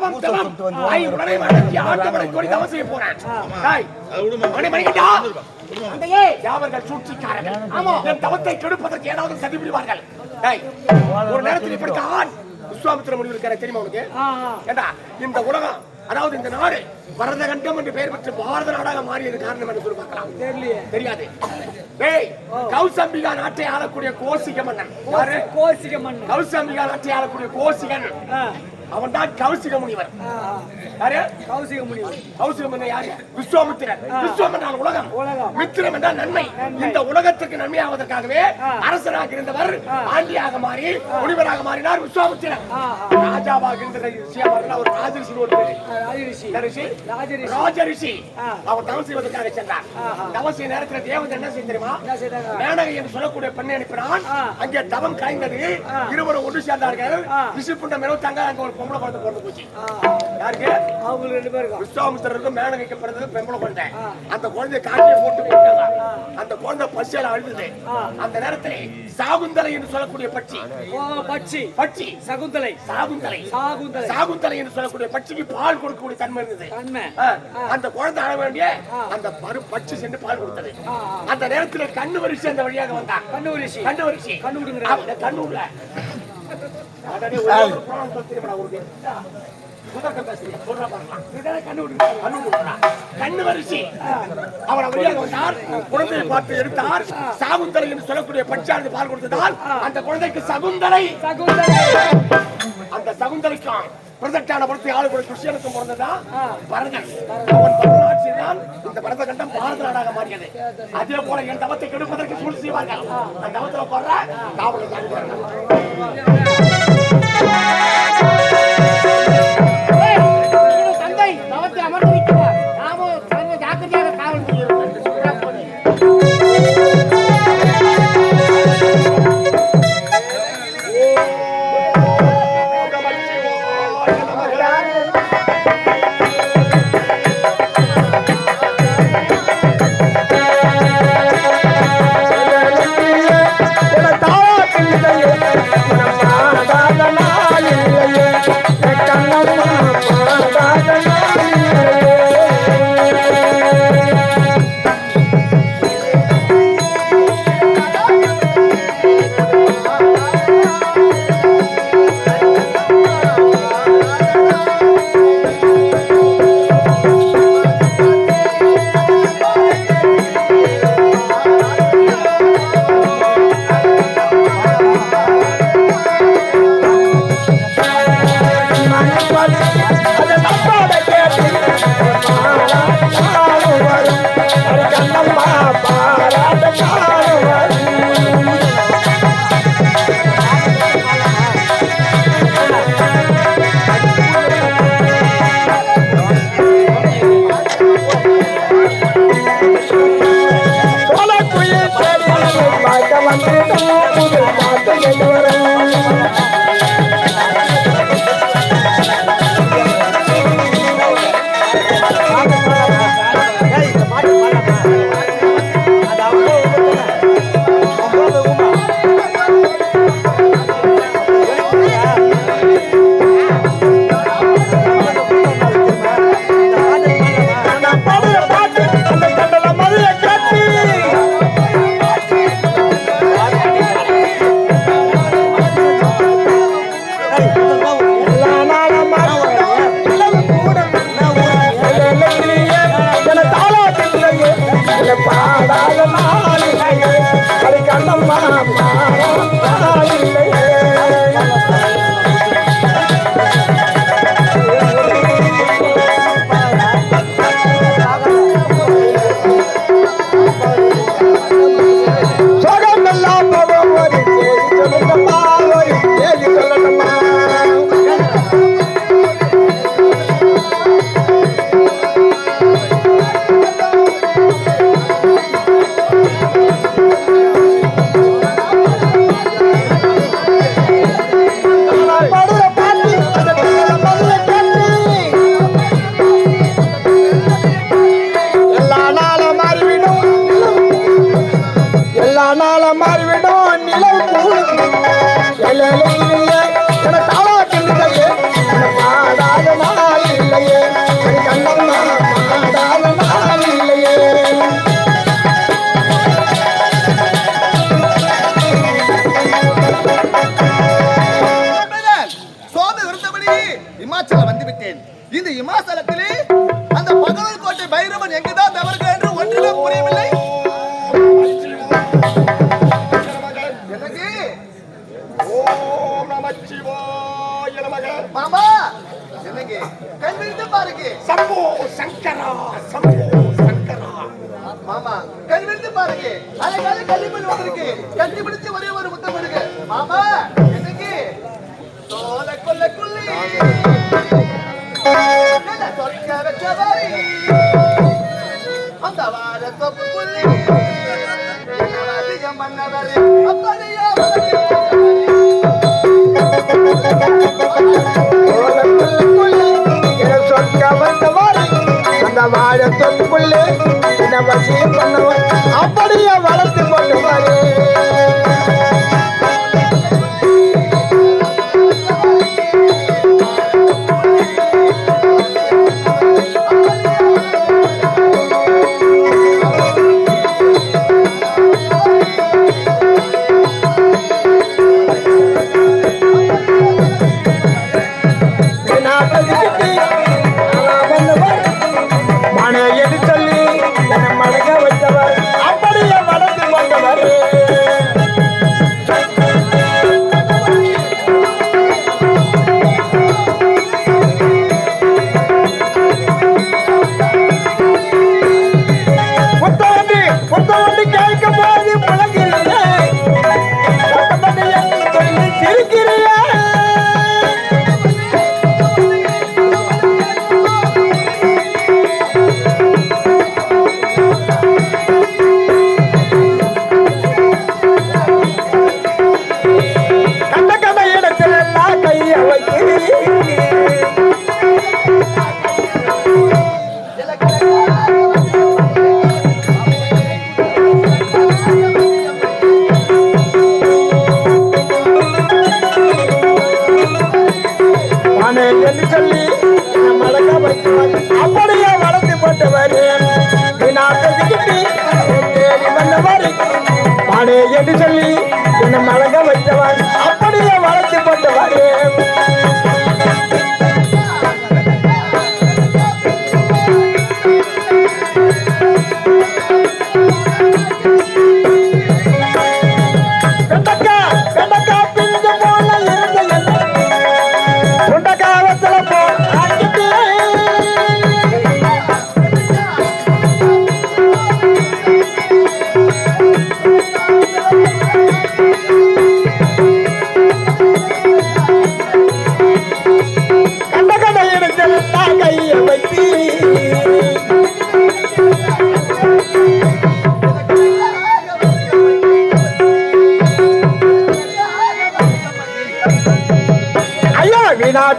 தவம் தவம் உடனே மடக்கி ஆட்டமடை கொடி தவம் செய்ய போறேன். மணி மணிக்கிட்டா யாவர்கள் சூழ்ச்சிக்காரர்கள். ஆமா, என் தவத்தை கெடுப்பதற்கு ஏதாவது சதி புரிவார்கள். ஒரு நேரத்தில் இப்படித்தான் விஸ்வாமித்திர முனிவர் இருக்கிற தெரியுமா உனக்கு? ஏண்டா இந்த உலகம், அதாவது இந்த நாடு பரதகண்டம் என்று பெயர் பெற்று பாரத நாடாக மாறியது காரணம் என்று சொல்லி பார்க்கலாம். தெரியாது. கௌசம்பிகா நாட்டை ஆளக்கூடிய கோசிக மன்னன் யாரு? கோசிக மன்னன். கௌசம்பிகா நாட்டை ஆளக்கூடிய கோசிகன் அவன் தான் கௌசிக முனிவர். யாரு? கௌசிக முனிவர். கௌசிக முனிவர் யாரு? விஸ்வாமித்திரன். விஸ்வம் என்றால் உலகம், மித்திரம் என்றால் நன்மை. இந்த உலகத்துக்கு நன்மையாவதற்காகவே அரசனாக இருந்தவர் ஆண்டியாக மாறி முனிவராக மாறினார் விஸ்வாமித்திரன். ராஜாவாக இருந்த அவர் ராஜரிஷி. ராஜரிஷி அவர் தவம் செய்வதற்காக சென்றார். தவம் செய்ய நேரத்தில் தேவதை என்ன செய்ய தெரியுமா? மேனகை என்று சொல்லக்கூடிய பெண்ணை அனுப்பினான். அங்கே தவம் காய்ந்தது. இருவரும் ஒன்று சேர்ந்தார்கள். ரிஷிபுண்டம் இருபத்தாங்க அங்க ஒரு பொம்பளை குழந்தை பிறந்து போச்சு. யாருக்கு? அவங்க ரெண்டு பேருக்கும். விஸ்வாமித்திரருக்கும் மேனகைக்கு பிறந்தது பெம்பளை குழந்தை. அந்த குழந்தைய காட்டிலே போட்டு போட்டாங்க. அந்த குழந்தை பசியால அழுது. அந்த நேரத்தில் சாகுந்தலை என்று சொல்லக்கூடிய பட்சி பட்சி சகுந்தலை சாகுந்தலை சாகுந்தலை சாகுந்தலை என்று சொல்லக்கூடிய பட்சிக்கு பால் கொடுக்கக்கூடிய தன்மை இருந்தது. அந்த குழந்தை அழ வேண்டிய அந்த பட்சி சென்று பால் கொடுத்தது. அந்த நேரத்தில் கண்ணு வரிசை அந்த வழியாக வந்தான். கண்ணு வரிசை கண்ணு விடுங்க. கண்ணு விடல கண்ணு வரிசை அவர் வழியாக வந்தார். குழந்தையை பார்த்து எடுத்தார். சாகுந்தலை என்று சொல்லக்கூடிய பட்சியானது பால் கொடுத்ததால் அந்த குழந்தைக்கு சகுந்தலை. அந்த சகுந்தலைக்கும் பிரதட்டான படத்தை ஆளுடைய கிருஷ்ணனுக்கும் பிறந்ததான் பரதன். அவன் பரதனாட்சியினால் இந்த பரத கண்டம் பாரத நாடாக மாறியது. அதே போல என் தவத்தை கெடுப்பதற்கு சூழ் செய்வார்கள். அந்த தவத்தில் போடுற காவலை தந்தை தவத்தை அமர்ந்திருக்கிறார். நாமோ ஜாக்கிரதையாக காவல் செய்கிறோம். இல்லையே கண்ணம்மா மாடாத நாள் இல்லையே. சுவாமி விருந்தபடி இமாச்சலம் வந்துவிட்டேன். இந்த இமாச்சலத்திலே அந்த பகவல் கோட்டை பைரவன் எங்குதான் தவறுகள் என்று ஒன்றிலும் புரியவில்லை. மாமா என்னங்க கண்விழித்து பாருங்க. சம்போ சங்கரா சம்போ சங்கரா. மாமா கண்விழித்து பாருங்க. அழகாக கல்லிப்பல் வந்திருக்கு. கட்டி பிடிச்சு ஒரே ஒரு முத்தம் கொடுங்க. மாமா என்னங்க தோல கொல்ல குள்ளி சொற்க வச்சவாரி அந்த வார தொப்பு குள்ளி அதிகம் பண்ணவரே அப்படியே அந்த வாழத்துக்குள்ளே வசியம் பண்ணவன் அப்படியே வளர்த்து கொண்டுவாரு. அப்படியே வளர்ந்து போட்டவர் பாடே என்று சொல்லி என்னை மழக வைத்தவர் அப்படியே வளர்த்து போட்டவர்.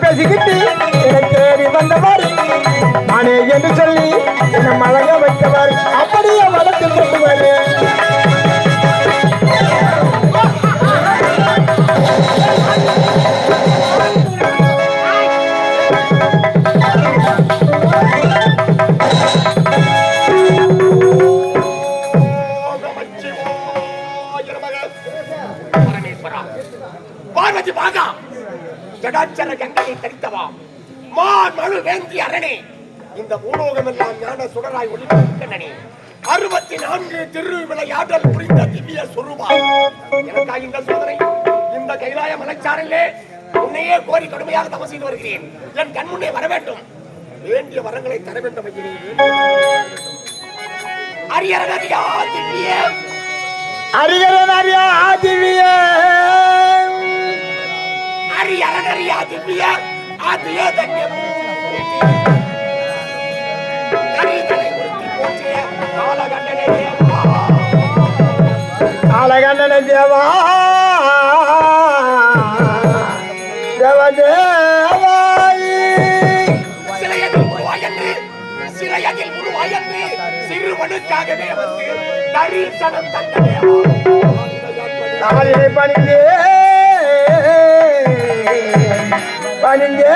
பேசிக்கிட்டு தேடி வந்தவர் நானே என்று சொல்லி என்னை மழக வைத்தவர் அப்படியே வளர்த்து கொண்டுவர். பார்வதி பாகா ஜடாச்சர கங்கையை தரித்தவா மான் மழு வேந்தி அரணே இந்த பூலோகம் எல்லாம் ஞான சுடராய் ஒளிக்கண்ணனே 64 திருவிளையாடல் புரிந்த திவ்ய சொரூபா எனக்கா இந்த சோதனை இந்த கைலாய மலைச்சாரலே உன்னையே கோரி கடுமையாக தவம் செய்து வருகிறேன். என் கண் முன்னே வர வேண்டும். வேண்டிய வரங்களை தர வேண்டும். அரியரகரியா திவ்ய அரியரகரியா திவ்ய அரியரகரியா திவ்ய ஆதிய தன்யம் கரிதனை உருத்தி போற்றிய காலகண்டனே தேவா காலகண்டனே தேவா தேவதேவாய் சிலையதில் உருவாயன்று சிறுவனுக்காகவே வந்து தரிசனம் தந்த தேவா காலிலே பணிந்தே பணிந்தே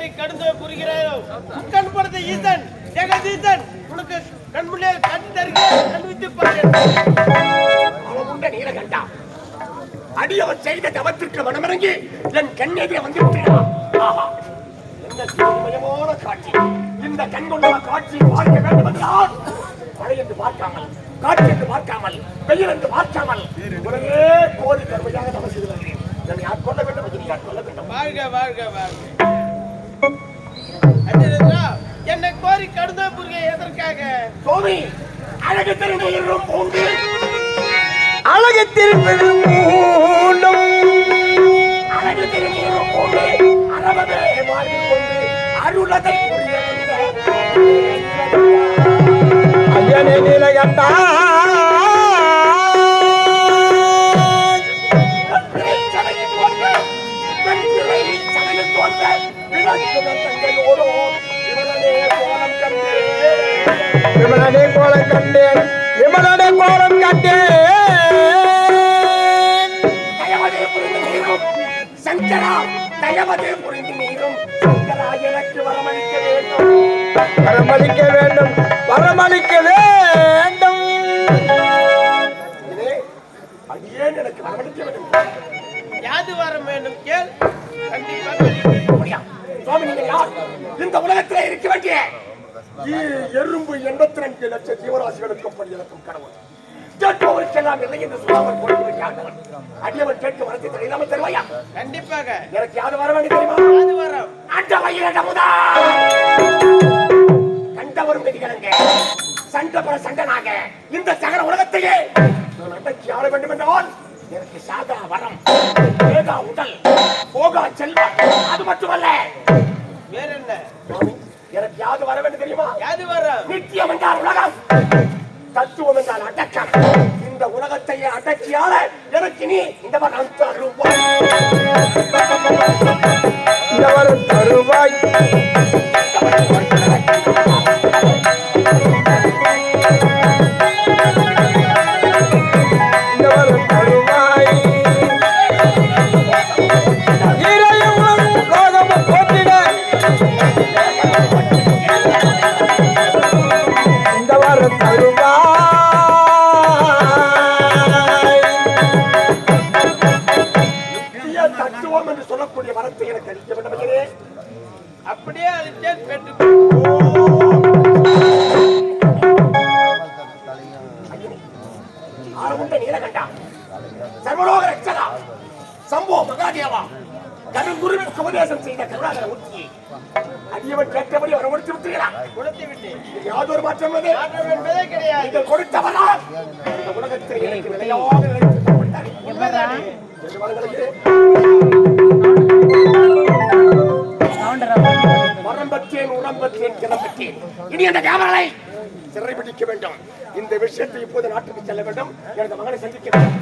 கோரி கடுந்து புரிகிறாயோ கண் படுத்த ஈசன் ஜெகதீசன் உனக்கு கண்முள்ளே கண் தருகிறேன் கண்வித்து பாரு. உண்ட நீலகண்டா அடியவன் செய்த தவத்திற்கு மனமிறங்கி என் கண்ணெதிரே வந்து விட்டான். ஆஹா, என்ன சிவமயமான காட்சி! இந்த கண் கொண்ட காட்சி பார்க்க வேண்டும் என்றால் மழை என்று பார்க்காமல், காட்சி என்று பார்க்காமல், வெயில் என்று பார்க்காமல் உடனே கோரி கருமையாக தவம் செய்து வருகிறேன். என்னை ஆட்கொள்ள வேண்டும் என்று ஆட்கொள்ள வேண்டும். வாழ்க வாழ்க வாழ்க. அஜிரேந்திரா, என்னை கோரி கடுந்து புரிக எதற்காக? சுவாமி, அழகு திருநீரும் பூண்டு அழகு திருப்பதி மூண்டும் அழகு திருநீரும் பூண்டு அரவமே வாழ்ந்து கொண்டு அருளதை புரிய ஐயனே நீலகண்டா விமலனே கோலம் கண்டேன், விமலனே கோலம் கண்டேன். தயவதே புரிந்து நீரும் சங்கரா, தயவதே புரிந்து நீரும் சங்கரா, எனக்கு வரமளிக்க வேண்டும், வரமளிக்க வேண்டும், வரமளிக்க வேண்டும். அடியேன் எனக்கு வரமளிக்க வேண்டும். யாது வரம் வேண்டும் கேள், கண்டிப்பாக அளிக்கிறேன். சுவாமி, நீங்கள் யார்? இந்த உலகத்திலே இருக்க வேண்டிய எறும்பு 82 லட்சம் ஜீவராசிகளுக்கும் பணியாற்றும் கடவுள். கேட்பவருக்கெல்லாம் இல்லை என்று சொல்லாமல் கொடுக்கிறார்கள். அடியவன் கேட்க வரத்தை தெரியாமல் தருவாயா? கண்டிப்பாக. எனக்கு யாரு வர வேண்டிய தெரியுமா? யாது வரம் அந்த வயிறமுதா கண்டவரும் கதிகலங்க சண்டபுர சண்டனாக இந்த சகல உலகத்தையே நான் அடக்கி ஆள வேண்டும் என்றால் எனக்கு சாதா வரம், ஏகா உடல், போகா செல்வம், அது மட்டுமல்ல வேற என்ன? எனக்கு யாது வர வேண்டும் தெரியுமா? யாது வரம் நித்தியம் என்றால் உலகம், தத்துவம் என்றால் அடக்கம். இந்த உலகத்தையே அடக்கியால எனக்கு நீ இந்த வரம் தருவாய், இந்த வரம் தருவாய். இந்த வரம் தருவாய். இறையும் லோகமும் போற்றிட இந்த வரம் தருவாய். தத்துவம் என்று சொல்லக்கூடிய வரத்தை எனக்கு அளிக்க வேண்டும். அப்படியே அளித்தேன் பெற்று. ஆரமுண்ட நீலகண்டா, சர்வலோக ரட்சகா, சம்போ மகாதேவா, கருங்குருவிற்கு உபதேசம் செய்த கருணாகர மூர்த்தியை அடியவன் கேட்டபடி வர முடித்து விட்டீர்களா? கொடுத்து விட்டேன். யாவது ஒரு மாற்றம் உள்ளது? மாற்றம் என்பதே கிடையாது. நீங்கள் கொடுத்தவரா இந்த உலகத்தில் எனக்கு நிலையாக நிலைத்திருக்க மாட்டார். உண்மைதானே? மரம் பற்றேன், உரம் பற்றேன், கிளம் பற்றேன். இனி அந்த கேமரலை சிறை பிடிக்க வேண்டும். இந்த விஷயத்தை இப்போது நாட்டுக்கு செல்ல வேண்டும். எனது மகனை சந்திக்க வேண்டும்.